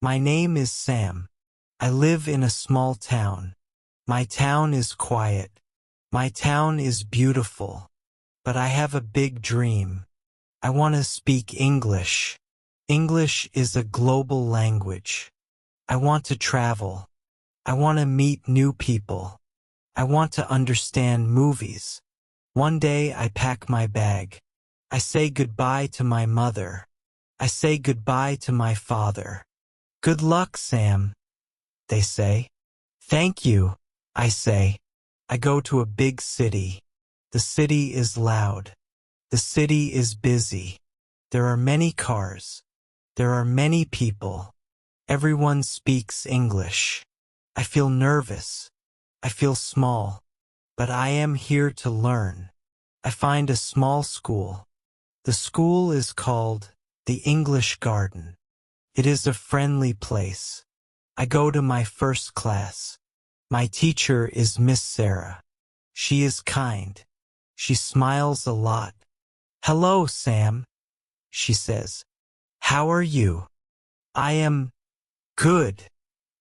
My name is Sam. I live in a small town. My town is quiet. My town is beautiful. But I have a big dream. I want to speak English. English is a global language. I want to travel. I want to meet new people. I want to understand movies. One day I pack my bag. I say goodbye to my mother. I say goodbye to my father. Good luck, Sam, they say. Thank you, I say. I go to a big city. The city is loud. The city is busy. There are many cars. There are many people. Everyone speaks English. I feel nervous. I feel small. But I am here to learn. I find a small school. The school is called the English Garden. It is a friendly place. I go to my first class. My teacher is Miss Sarah. She is kind. She smiles a lot. Hello, Sam, she says. How are you? I am good,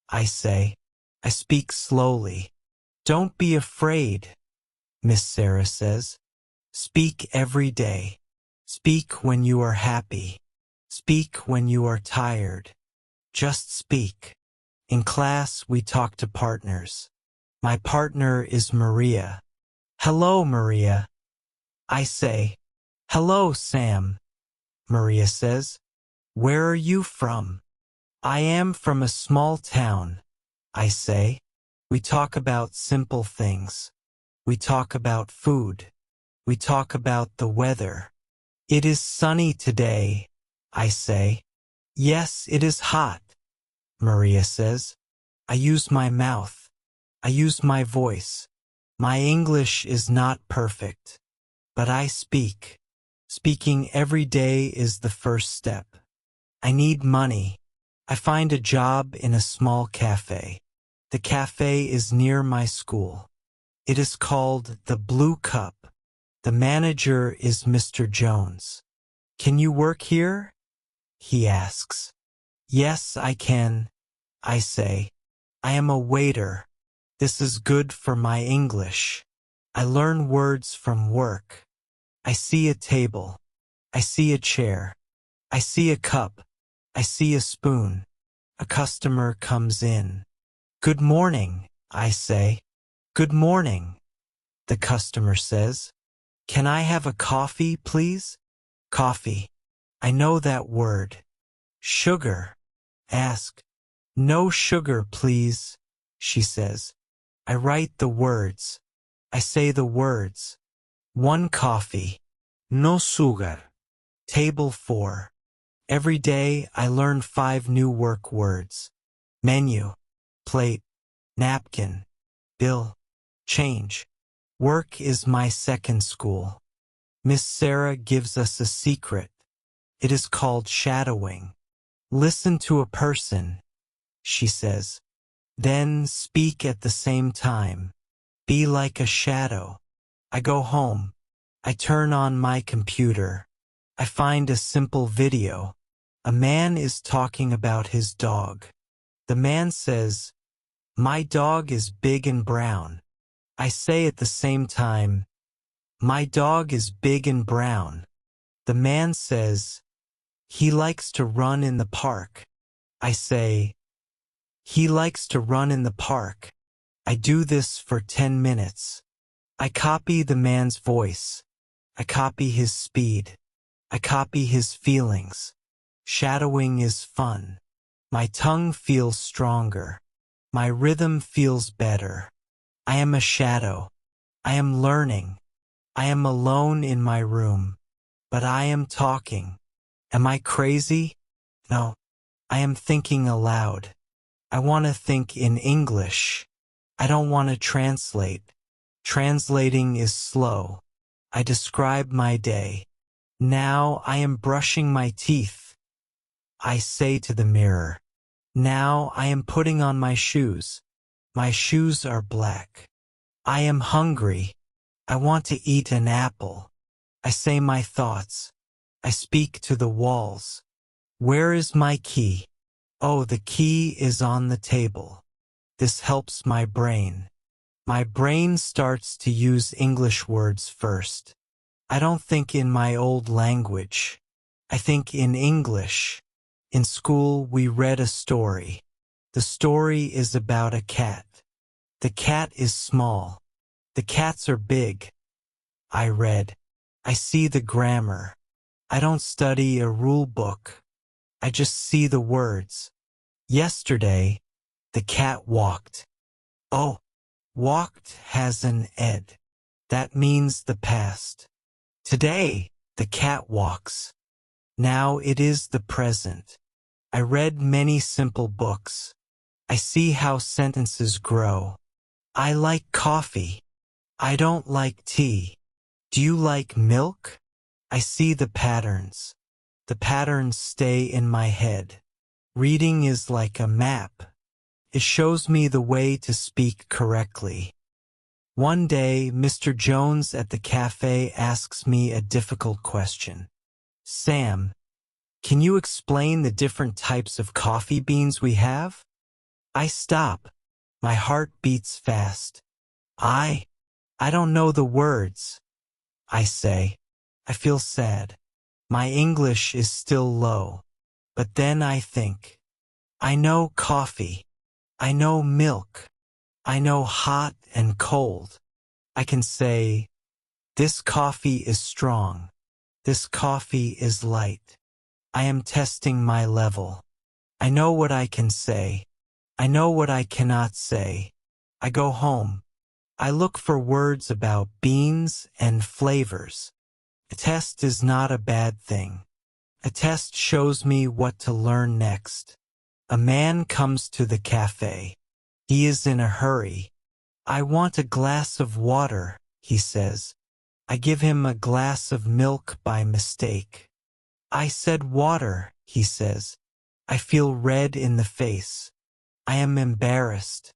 I say. I speak slowly. Don't be afraid, Miss Sarah says. Speak every day. Speak when you are happy. Speak when you are tired. Just speak. In class, we talk to partners. My partner is Maria. Hello, Maria. I say. Hello, Sam. Maria says. Where are you from? I am from a small town, I say. We talk about simple things. We talk about food. We talk about the weather. It is sunny today, I say. Yes, it is hot, Maria says. I use my mouth. I use my voice. My English is not perfect, but I speak. Speaking every day is the first step. I need money. I find a job in a small cafe. The cafe is near my school. It is called the Blue Cup. The manager is Mr. Jones. Can you work here? He asks. Yes, I can, I say. I am a waiter. This is good for my English. I learn words from work. I see a table. I see a chair. I see a cup. I see a spoon. A customer comes in. Good morning, I say. Good morning, the customer says. Can I have a coffee, please? Coffee. I know that word. Sugar. Ask. No sugar, please, she says. I write the words. I say the words. 1 coffee. No sugar. Table 4. Every day I learn 5 new work words. Menu. Plate. Napkin. Bill. Change. Work is my second school. Miss Sarah gives us a secret. It is called shadowing. Listen to a person, she says. Then speak at the same time. Be like a shadow. I go home. I turn on my computer. I find a simple video. A man is talking about his dog. The man says, my dog is big and brown. I say at the same time, my dog is big and brown. The man says, he likes to run in the park. I say, he likes to run in the park. I do this for 10 minutes. I copy the man's voice. I copy his speed. I copy his feelings. Shadowing is fun. My tongue feels stronger. My rhythm feels better. I am a shadow. I am learning. I am alone in my room. But I am talking. Am I crazy? No. I am thinking aloud. I want to think in English. I don't want to translate. Translating is slow. I describe my day. Now I am brushing my teeth. I say to the mirror. Now I am putting on my shoes. My shoes are black. I am hungry. I want to eat an apple. I say my thoughts. I speak to the walls. Where is my key? Oh, the key is on the table. This helps my brain. My brain starts to use English words first. I don't think in my old language. I think in English. In school, we read a story. The story is about a cat. The cat is small. The cats are big. I read. I see the grammar. I don't study a rule book. I just see the words. Yesterday, the cat walked. Oh, walked has an ed. That means the past. Today, the cat walks. Now it is the present. I read many simple books. I see how sentences grow. I like coffee. I don't like tea. Do you like milk? I see the patterns. The patterns stay in my head. Reading is like a map. It shows me the way to speak correctly. One day, Mr. Jones at the cafe asks me a difficult question. Sam, can you explain the different types of coffee beans we have? I stop. My heart beats fast. I don't know the words. I say. I feel sad. My English is still low. But then I think. I know coffee. I know milk. I know hot and cold. I can say, this coffee is strong. This coffee is light. I am testing my level. I know what I can say. I know what I cannot say. I go home. I look for words about beans and flavors. A test is not a bad thing. A test shows me what to learn next. A man comes to the cafe. He is in a hurry. I want a glass of water, he says. I give him a glass of milk by mistake. I said water, he says. I feel red in the face. I am embarrassed.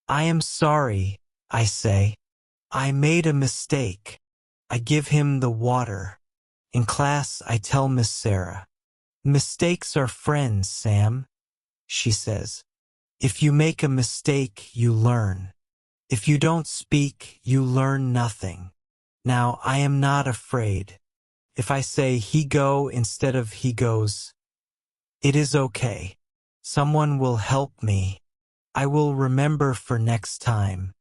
I am sorry, I say. I made a mistake. I give him the water. In class, I tell Miss Sarah. Mistakes are friends, Sam, she says. If you make a mistake, you learn. If you don't speak, you learn nothing. Now, I am not afraid. If I say he go instead of he goes, it is okay. Someone will help me. I will remember for next time.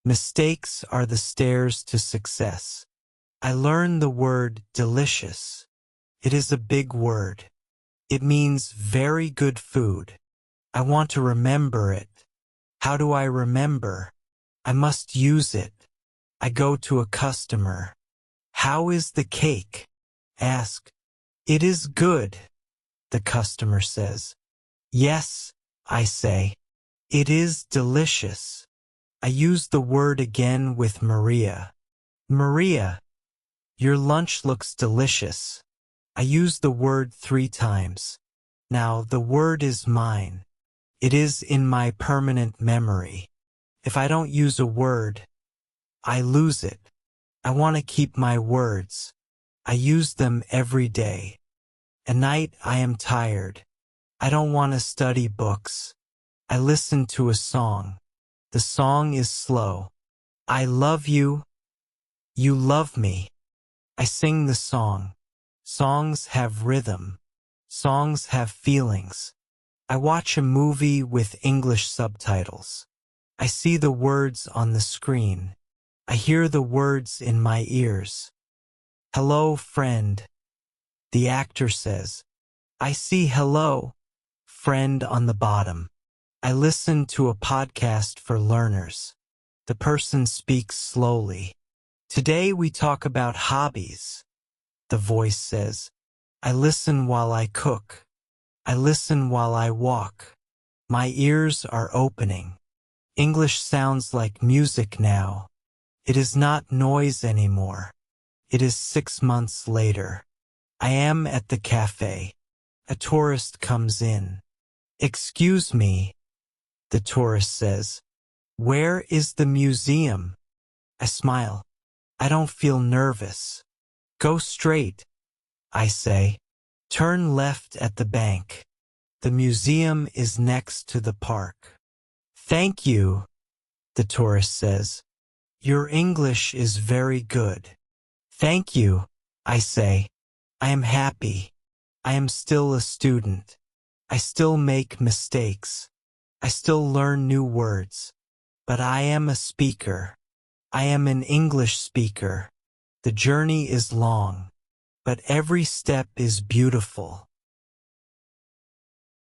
Mistakes are the stairs to success. I learned the word delicious. It is a big word. It means very good food. I want to remember it. How do I remember? I must use it. I go to a customer. How is the cake? Ask. It is good, the customer says. Yes, I say. It is delicious. I use the word again with Maria. Maria, your lunch looks delicious. I use the word 3 times. Now the word is mine. It is in my permanent memory. If I don't use a word, I lose it. I want to keep my words. I use them every day. At night I am tired. I don't want to study books. I listen to a song. The song is slow. I love you. You love me. I sing the song. Songs have rhythm. Songs have feelings. I watch a movie with English subtitles. I see the words on the screen. I hear the words in my ears. Hello, friend, the actor says. I see hello, friend on the bottom. I listen to a podcast for learners. The person speaks slowly. Today we talk about hobbies, the voice says. I listen while I cook. I listen while I walk. My ears are opening. English sounds like music now. It is not noise anymore. It is 6 months later. I am at the cafe. A tourist comes in. Excuse me, the tourist says. Where is the museum? I smile. I don't feel nervous. Go straight, I say. Turn left at the bank. The museum is next to the park. Thank you, the tourist says. Your English is very good. Thank you, I say. I am happy. I am still a student. I still make mistakes. I still learn new words. But I am a speaker. I am an English speaker. The journey is long, but every step is beautiful.